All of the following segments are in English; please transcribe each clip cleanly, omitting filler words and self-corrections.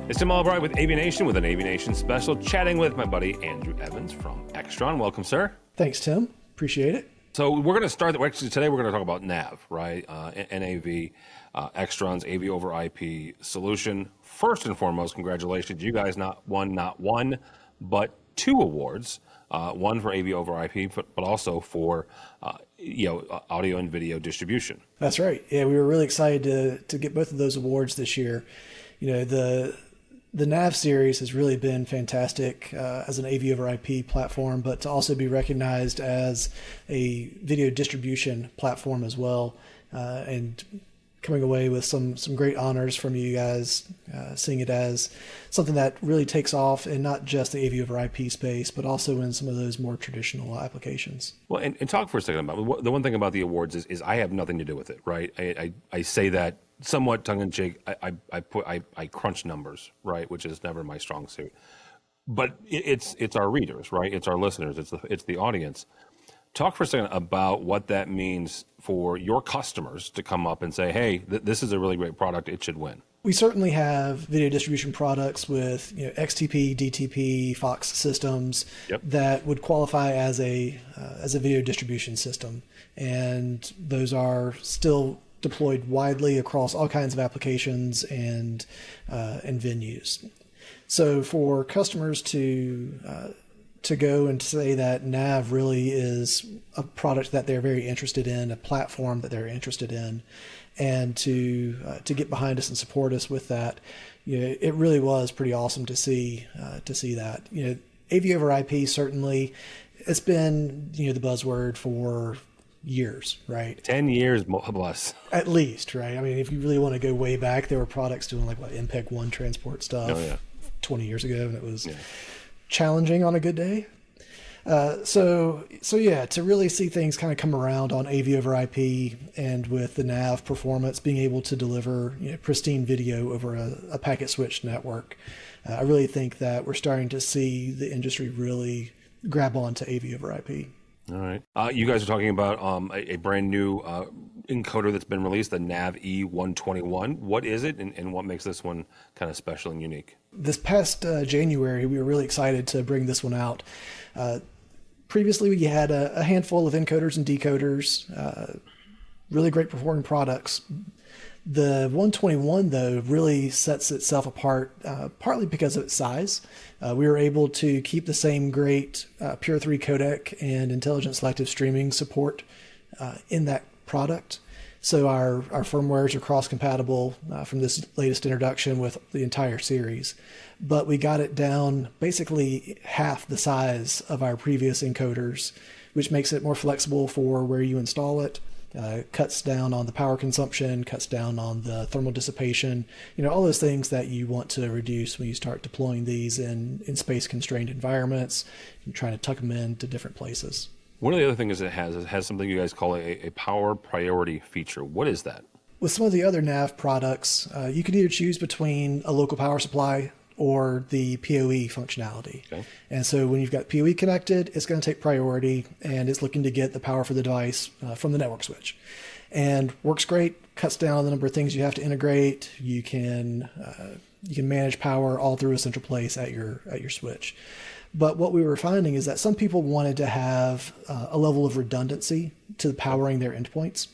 It's Tim Albright with AVNation with an AVNation special, chatting with my buddy Andrew Evans from Extron. Welcome, sir. Thanks, Tim. Appreciate it. So we're going to start, actually today we're going to talk about NAV, right? NAV, Extron's AV over IP solution. First and foremost, congratulations. You guys not one, but 2 awards. One for AV over IP, but also for audio and video distribution. That's right. Yeah, we were really excited to get both of those awards this year. You know, the NAV series has really been fantastic as an AV over IP platform, but to also be recognized as a video distribution platform as well, and coming away with some great honors from you guys, seeing it as something that really takes off in not just the AV over IP space, but also in some of those more traditional applications. Well, and talk for a second about the one thing about the awards is I have nothing to do with it, right? I say that somewhat tongue in cheek. I crunch numbers, right, which is never my strong suit. But it's our readers, right? It's our listeners. It's the audience. Talk for a second about what that means for your customers to come up and say, hey, this is a really great product. It should win. We certainly have video distribution products with XTP, DTP, Fox systems that would qualify as a video distribution system. And those are still deployed widely across all kinds of applications and venues. So for customers to go and say that NAV really is a product that they're very interested in, a platform that they're interested in, and to get behind us and support us with that, it really was pretty awesome to see that. AV over IP, certainly, it's been the buzzword for years, right? 10 years plus. At least, right? I mean, if you really want to go way back, there were products doing like MPEG-1 transport stuff 20 years ago, and it was challenging on a good day. So yeah, to really see things kind of come around on AV over IP and with the NAV performance, being able to deliver pristine video over a packet switched network, I really think that we're starting to see the industry really grab on to AV over IP. All right. You guys are talking about a brand new encoder that's been released, the NAV E121. What is it, and what makes this one kind of special and unique? This past January, we were really excited to bring this one out. Previously, we had a handful of encoders and decoders, really great performing products. The 121, though, really sets itself apart, partly because of its size. We were able to keep the same great Pure 3 codec and intelligent selective streaming support in that product. So our firmwares are cross-compatible from this latest introduction with the entire series. But we got it down basically half the size of our previous encoders, which makes it more flexible for where you install it. Cuts down on the power consumption, cuts down on the thermal dissipation, all those things that you want to reduce when you start deploying these in space-constrained environments and trying to tuck them into different places. One of the other things it has something you guys call a power priority feature. What is that? With some of the other NAV products, you could either choose between a local power supply or the PoE functionality. Okay. And so when you've got PoE connected, it's going to take priority, and it's looking to get the power for the device from the network switch. And works great, cuts down on the number of things you have to integrate. You can manage power all through a central place at your switch. But what we were finding is that some people wanted to have a level of redundancy to powering their endpoints.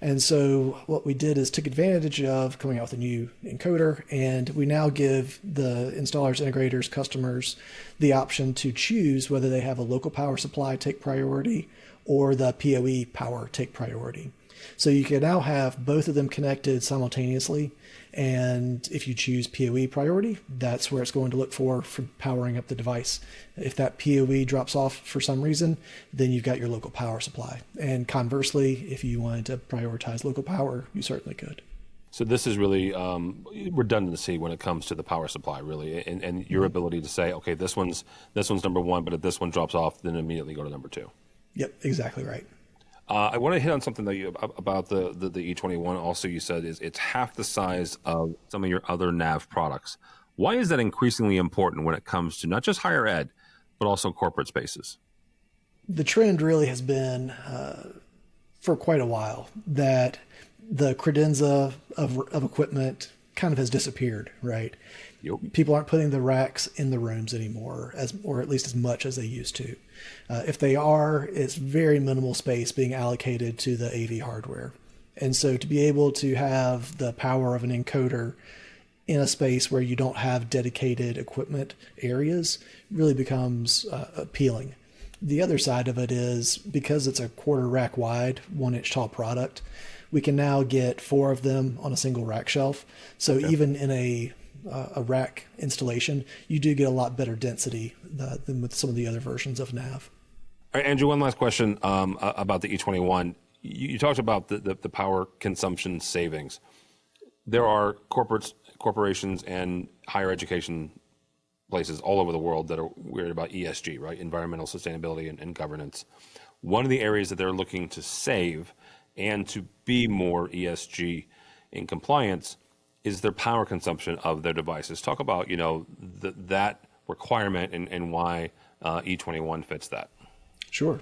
And so what we did is took advantage of coming out with a new encoder, and we now give the installers, integrators, customers the option to choose whether they have a local power supply take priority or the PoE power take priority. So you can now have both of them connected simultaneously, and if you choose PoE priority, that's where it's going to look for powering up the device. If that PoE drops off for some reason, then you've got your local power supply. And conversely, if you wanted to prioritize local power, you certainly could. So this is really redundancy when it comes to the power supply, really, and your ability to say, okay, this one's number one, but if this one drops off, then immediately go to number two. Yep, exactly right. I want to hit on something that about the E21. Also, you said it's half the size of some of your other NAV products. Why is that increasingly important when it comes to not just higher ed, but also corporate spaces? The trend really has been for quite a while that the credenza of equipment kind of has disappeared, right? Yep. People aren't putting the racks in the rooms anymore, or at least as much as they used to. If they are, it's very minimal space being allocated to the AV hardware. And so to be able to have the power of an encoder in a space where you don't have dedicated equipment areas really becomes appealing. The other side of it is, because it's a quarter rack wide, 1 inch tall product, we can now get 4 of them on a single rack shelf. So even in a rack installation, you do get a lot better density than with some of the other versions of NAV. All right, Andrew, one last question about the E21. You talked about the power consumption savings. There are corporations and higher education places all over the world that are worried about ESG, right? Environmental sustainability and governance. One of the areas that they're looking to save and to be more ESG in compliance is their power consumption of their devices. Talk about, that requirement and why E21 fits that. Sure.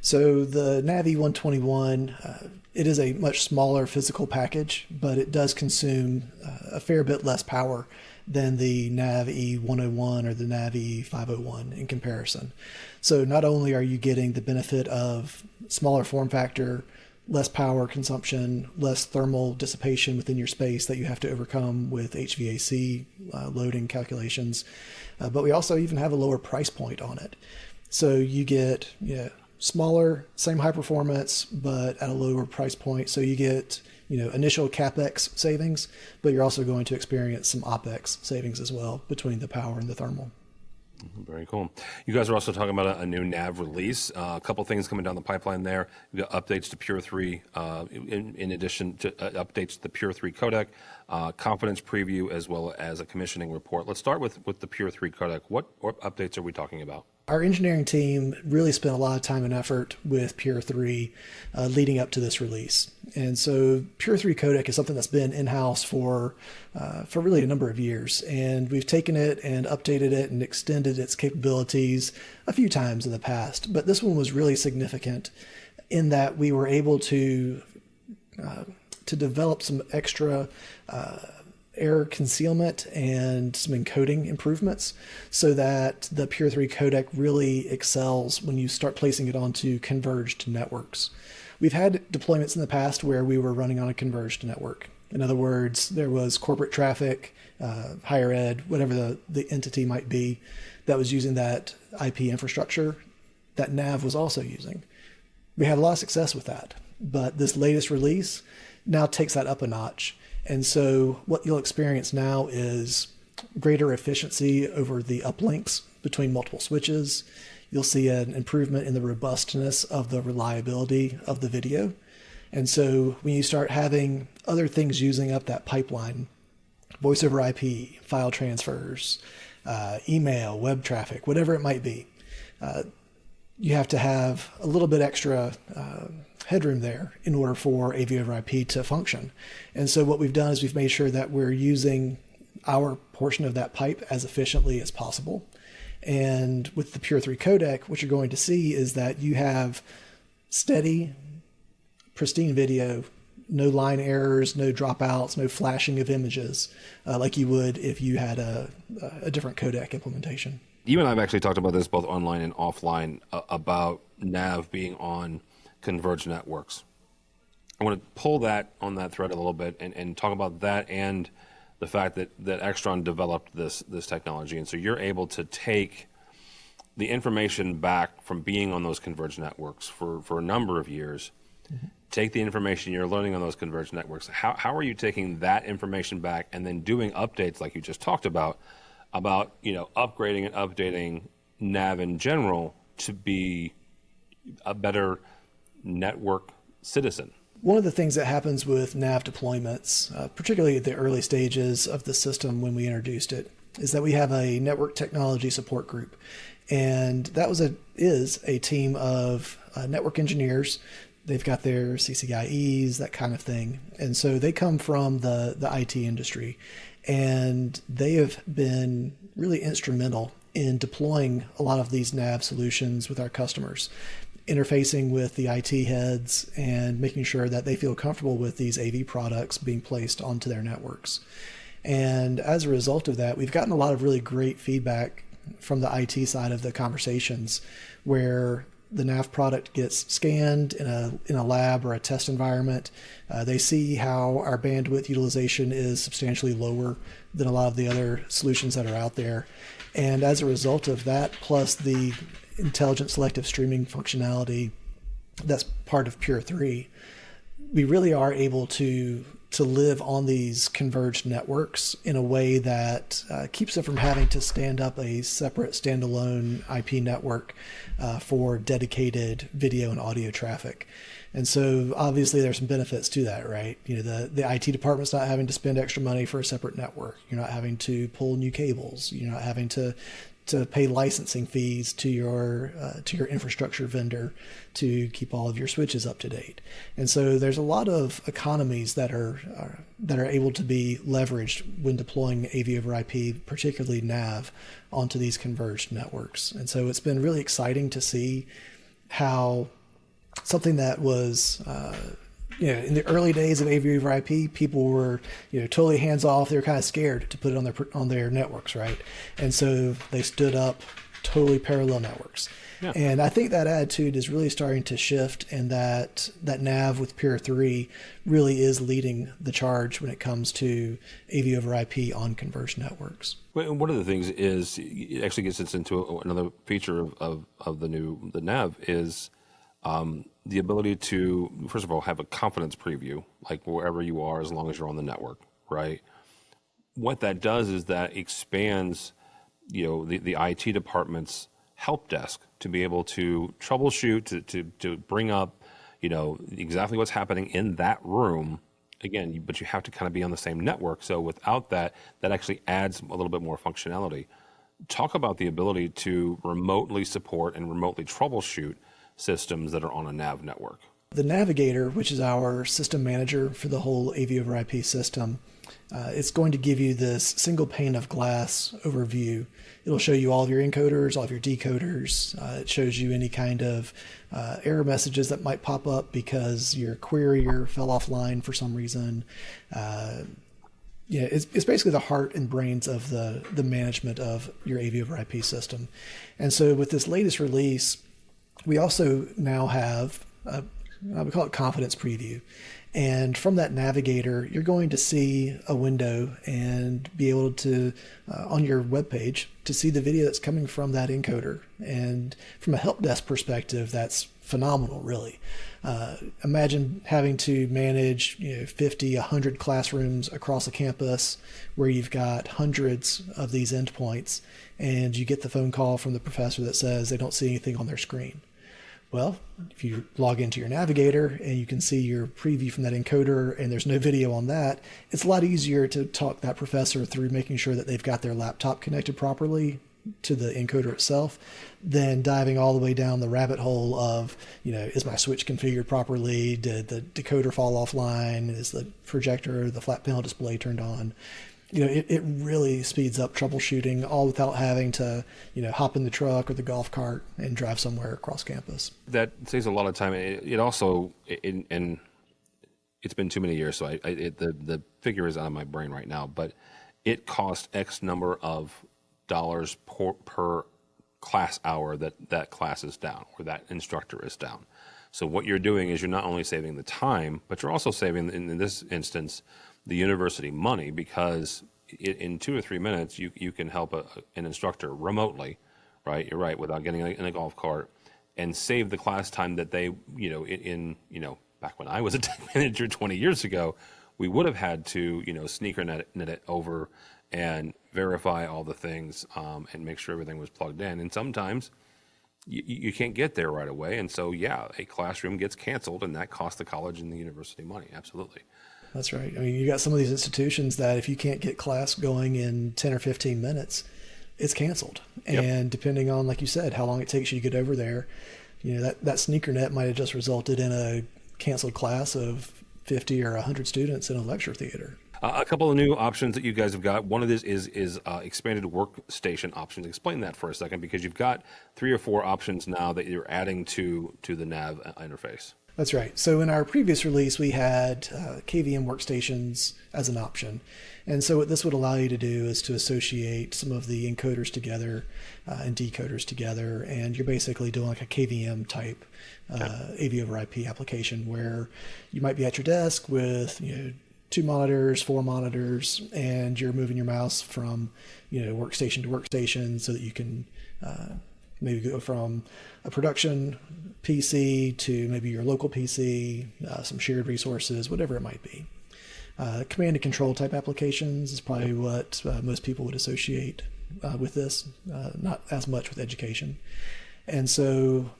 So the NAV E121, it is a much smaller physical package, but it does consume a fair bit less power than the NAV E101 or the NAV E501 in comparison. So not only are you getting the benefit of smaller form factor, less power consumption, less thermal dissipation within your space that you have to overcome with HVAC loading calculations, but we also even have a lower price point on it. So you get smaller, same high performance, but at a lower price point. So you get initial CapEx savings, but you're also going to experience some OpEx savings as well between the power and the thermal. Very cool. You guys are also talking about a new NAV release. A couple things coming down the pipeline there. You've got updates to Pure 3, in addition to updates to the Pure 3 codec, confidence preview, as well as a commissioning report. Let's start with the Pure 3 codec. What updates are we talking about? Our engineering team really spent a lot of time and effort with Pure 3 leading up to this release. And so Pure 3 codec is something that's been in-house for really a number of years. And we've taken it and updated it and extended its capabilities a few times in the past. But this one was really significant in that we were able to develop some extra error concealment and some encoding improvements so that the Pure 3 codec really excels when you start placing it onto converged networks. We've had deployments in the past where we were running on a converged network. In other words, there was corporate traffic, higher ed, whatever the entity might be, that was using that IP infrastructure that NAV was also using. We had a lot of success with that, but this latest release now takes that up a notch. And so what you'll experience now is greater efficiency over the uplinks between multiple switches. You'll see an improvement in the robustness of the reliability of the video. And so when you start having other things using up that pipeline, voice over IP, file transfers, email, web traffic, whatever it might be, you have to have a little bit extra headroom there in order for AV over IP to function. And so what we've done is we've made sure that we're using our portion of that pipe as efficiently as possible. And with the Pure 3 codec, what you're going to see is that you have steady, pristine video, no line errors, no dropouts, no flashing of images, like you would if you had a different codec implementation. You and I have actually talked about this both online and offline about NAV being on converged networks. I want to pull that on that thread a little bit and talk about that and the fact that Extron developed this technology. And so you're able to take the information back from being on those converged networks for a number of years, take the information you're learning on those converged networks. How are you taking that information back and then doing updates like you just talked about upgrading and updating NAV in general to be a better network citizen? One of the things that happens with NAV deployments, particularly at the early stages of the system when we introduced it, is that we have a network technology support group. And that is a team of network engineers. They've got their CCIEs, that kind of thing. And so they come from the IT industry. And they have been really instrumental in deploying a lot of these NAV solutions with our customers, interfacing with the IT heads and making sure that they feel comfortable with these AV products being placed onto their networks. And as a result of that, we've gotten a lot of really great feedback from the IT side of the conversations, where the NAV product gets scanned in a lab or a test environment. They see how our bandwidth utilization is substantially lower than a lot of the other solutions that are out there. And as a result of that, plus the intelligent selective streaming functionality that's part of Pure 3, we really are able to live on these converged networks in a way that keeps it from having to stand up a separate standalone IP network for dedicated video and audio traffic. And so obviously there's some benefits to that, right? You know, the IT department's not having to spend extra money for a separate network. You're not having to pull new cables. You're not having to pay licensing fees to your infrastructure vendor to keep all of your switches up to date. And so there's a lot of economies that are able to be leveraged when deploying AV over IP, particularly NAV, onto these converged networks. And so it's been really exciting to see how something that was in the early days of AV over IP, people were totally hands off. They were kind of scared to put it on their networks, right? And so they stood up totally parallel networks. Yeah. And I think that attitude is really starting to shift, and that NAV with Pure 3 really is leading the charge when it comes to AV over IP on converged networks. Well, one of the things is, it actually gets us into another feature of the NAV is the ability to, first of all, have a confidence preview, like wherever you are, as long as you're on the network, right? What that does is that expands, the IT department's help desk to be able to troubleshoot, to bring up, exactly what's happening in that room. Again, but you have to kind of be on the same network. So without that, that actually adds a little bit more functionality. Talk about the ability to remotely support and remotely troubleshoot systems that are on a NAV network. The Navigator, which is our system manager for the whole AV over IP system, it's going to give you this single pane of glass overview. It'll show you all of your encoders, all of your decoders. It shows you any kind of error messages that might pop up because your querier fell offline for some reason. It's basically the heart and brains of the management of your AV over IP system. And so with this latest release, we also now have, we call it confidence preview. And from that Navigator, you're going to see a window and be able to, on your web page, to see the video that's coming from that encoder. And from a help desk perspective, that's phenomenal, really. Imagine having to manage 50, 100 classrooms across a campus where you've got hundreds of these endpoints, and you get the phone call from the professor that says they don't see anything on their screen. Well, if you log into your Navigator and you can see your preview from that encoder and there's no video on that, it's a lot easier to talk that professor through making sure that they've got their laptop connected properly to the encoder itself than diving all the way down the rabbit hole of, is my switch configured properly? Did the decoder fall offline? Is the projector, the flat panel display turned on? It really speeds up troubleshooting, all without having to, hop in the truck or the golf cart and drive somewhere across campus. That saves a lot of time. It also, and it's been too many years, so the figure is out of my brain right now, but it costs X number of dollars per class hour that class is down or that instructor is down. So what you're doing is you're not only saving the time, but you're also saving, in this instance, the university money, because in 2 or 3 minutes you can help an instructor remotely, right? You're right, without getting in a golf cart, and save the class time that they, back when I was a tech manager 20 years ago, we would have had to, sneaker net it over and verify all the things and make sure everything was plugged in. And sometimes you can't get there right away, and so a classroom gets canceled, and that costs the college and the university money. Absolutely. That's right. I mean, you got some of these institutions that if you can't get class going in 10 or 15 minutes, it's canceled. Yep. And depending on, like you said, how long it takes you to get over there, that sneaker net might have just resulted in a canceled class of 50 or 100 students in a lecture theater. A couple of new options that you guys have got. One of this is expanded workstation options. Explain that for a second, because you've got 3 or 4 options now that you're adding to the NAV interface. That's right. So in our previous release, we had KVM workstations as an option. And so what this would allow you to do is to associate some of the encoders together and decoders together. And you're basically doing like a KVM type AV over IP application where you might be at your desk with 2 monitors, 4 monitors, and you're moving your mouse from workstation to workstation so that you can maybe go from a production PC to maybe your local PC, some shared resources, whatever it might be. Command and control type applications is probably what most people would associate with this, not as much with education. And so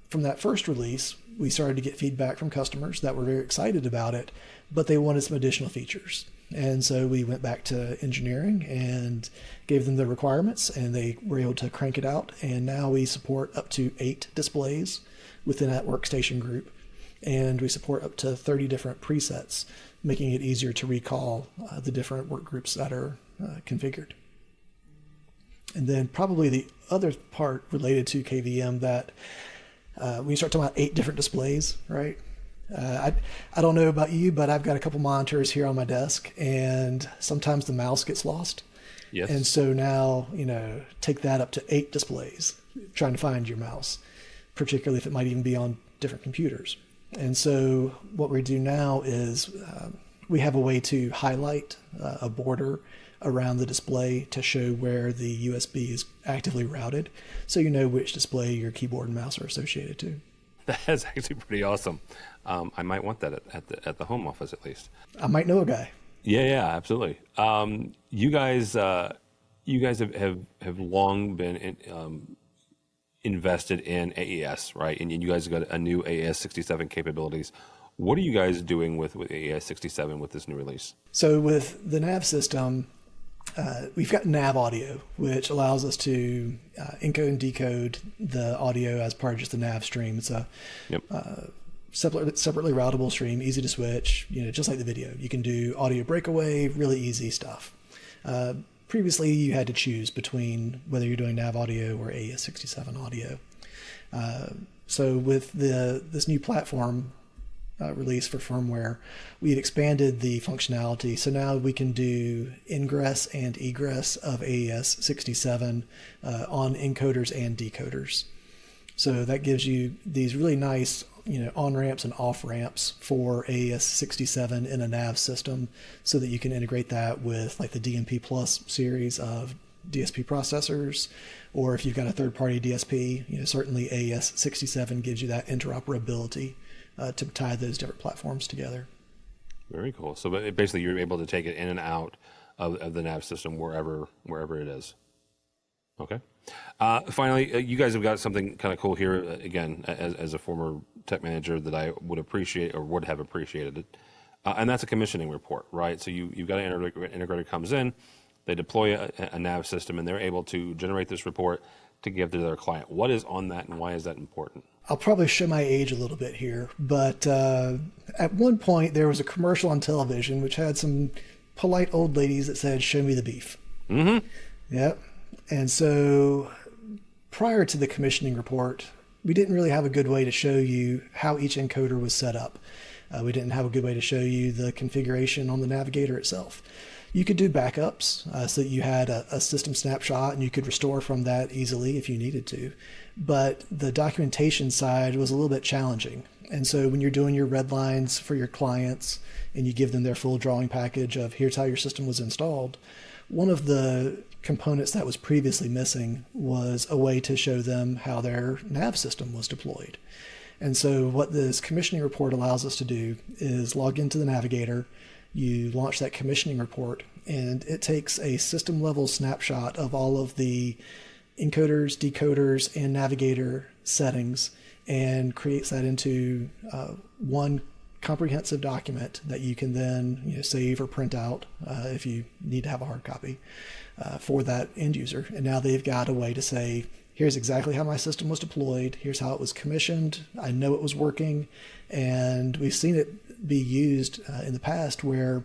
from that first release, we started to get feedback from customers that were very excited about it, but they wanted some additional features. And so we went back to engineering and gave them the requirements, and they were able to crank it out. And now we support up to 8 displays within that workstation group. And we support up to 30 different presets, making it easier to recall the different work groups that are configured. And then probably the other part related to KVM that when you start talking about 8 different displays, right? I don't know about you, but I've got a couple monitors here on my desk, and sometimes the mouse gets lost. Yes. And so now, take that up to 8 displays, trying to find your mouse, particularly if it might even be on different computers. And so what we do now is we have a way to highlight a border around the display to show where the USB is actively routed, so you know which display your keyboard and mouse are associated to. That's actually pretty awesome. I might want that at the home office at least. I might know a guy. Yeah, absolutely. You guys have long been invested in AES, right? And you guys have got a new AES 67 capabilities. What are you guys doing with AES 67 with this new release? So with the NAV system, we've got NAV audio, which allows us to encode and decode the audio as part of just the NAV stream. It's a separately routable stream, easy to switch, just like the video. You can do audio breakaway, really easy stuff. Previously, you had to choose between whether you're doing NAV audio or AES 67 audio. So with this new platform release for firmware, we've expanded the functionality. So now we can do ingress and egress of AES 67 on encoders and decoders. So that gives you these really nice on-ramps and off-ramps for AES 67 in a NAV system, so that you can integrate that with like the DMP Plus series of DSP processors, or if you've got a third-party DSP, certainly AES 67 gives you that interoperability to tie those different platforms together. Very cool. So basically you're able to take it in and out of the NAV system wherever it is. Okay. Finally, you guys have got something kind of cool here, again, as a former tech manager, that I would appreciate or would have appreciated it. And that's a commissioning report, right? So you've got an integrator comes in, they deploy a NAV system, and they're able to generate this report to give to their client. What is on that, and why is that important? I'll probably show my age a little bit here, but at one point there was a commercial on television which had some polite old ladies that said, "Show me the beef." Mm-hmm. Yep. And so prior to the commissioning report, we didn't really have a good way to show you how each encoder was set up. We didn't have a good way to show you the configuration on the navigator itself. You could do backups so that you had a system snapshot and you could restore from that easily if you needed to. But the documentation side was a little bit challenging. And so when you're doing your red lines for your clients and you give them their full drawing package of here's how your system was installed, one of the components that was previously missing was a way to show them how their NAV system was deployed. And so what this commissioning report allows us to do is log into the navigator, you launch that commissioning report, and it takes a system level snapshot of all of the encoders, decoders, and navigator settings and creates that into one comprehensive document that you can then save or print out if you need to have a hard copy for that end user. And now they've got a way to say, here's exactly how my system was deployed, here's how it was commissioned, I know it was working. And we've seen it be used in the past where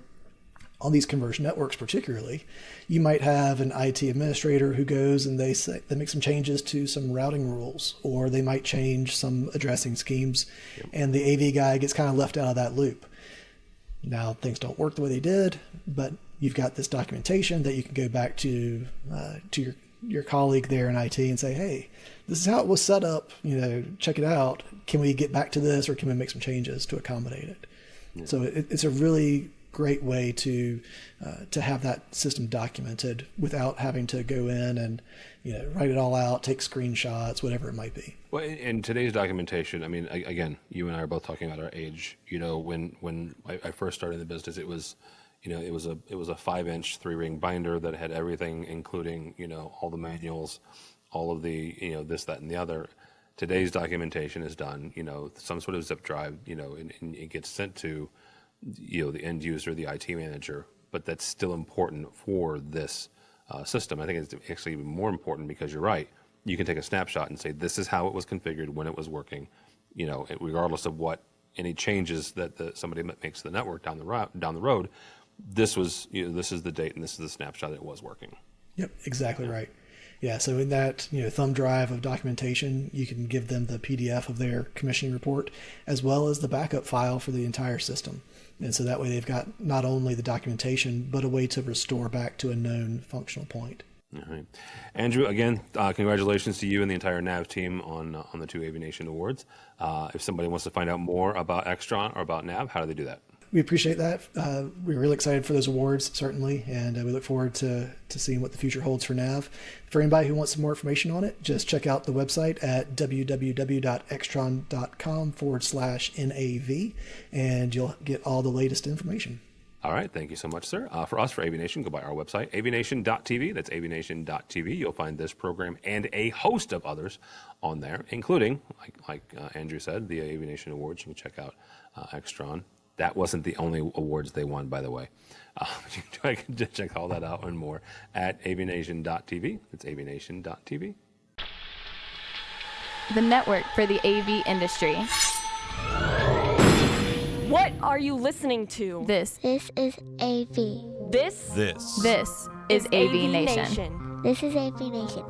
On these converged networks particularly, you might have an IT administrator who goes and they make some changes to some routing rules, or they might change some addressing schemes, and the AV guy gets kind of left out of that loop. Now things don't work the way they did, but you've got this documentation that you can go back to your colleague there in IT and say, hey, this is how it was set up, check it out. Can we get back to this, or can we make some changes to accommodate it? Yeah. So it's a really great way to have that system documented without having to go in and write it all out, take screenshots, whatever it might be. Well, in today's documentation, I mean, again, you and I are both talking about our age. When I first started in the business, it was it was a 5-inch 3-ring binder that had everything, including all the manuals, all of the this, that, and the other. Today's documentation is done some sort of zip drive and it gets sent to the end user, the IT manager, but that's still important for this system. I think it's actually even more important because you're right. You can take a snapshot and say, this is how it was configured when it was working, regardless of what any changes that somebody makes to the network down the road. This was, this is the date and this is the snapshot it was working. Yep, exactly right. Yeah, so in that thumb drive of documentation, you can give them the PDF of their commissioning report as well as the backup file for the entire system. And so that way they've got not only the documentation, but a way to restore back to a known functional point. All right. Andrew, again, congratulations to you and the entire NAV team on the 2 AVNation awards. If somebody wants to find out more about Extron or about NAV, how do they do that? We appreciate that. We're really excited for those awards, certainly, and we look forward to seeing what the future holds for NAV. For anybody who wants some more information on it, just check out the website at www.extron.com/NAV, and you'll get all the latest information. All right. Thank you so much, sir. For us, for AVNation, go by our website, avnation.tv. That's avnation.tv. You'll find this program and a host of others on there, including, like Andrew said, the AVNation Awards. You can check out Extron. That wasn't the only awards they won, by the way. You can check all that out and more at avnation.tv. It's avnation.tv. The network for the AV industry. What are you listening to? This is AV. This is AVNation. This is AVNation.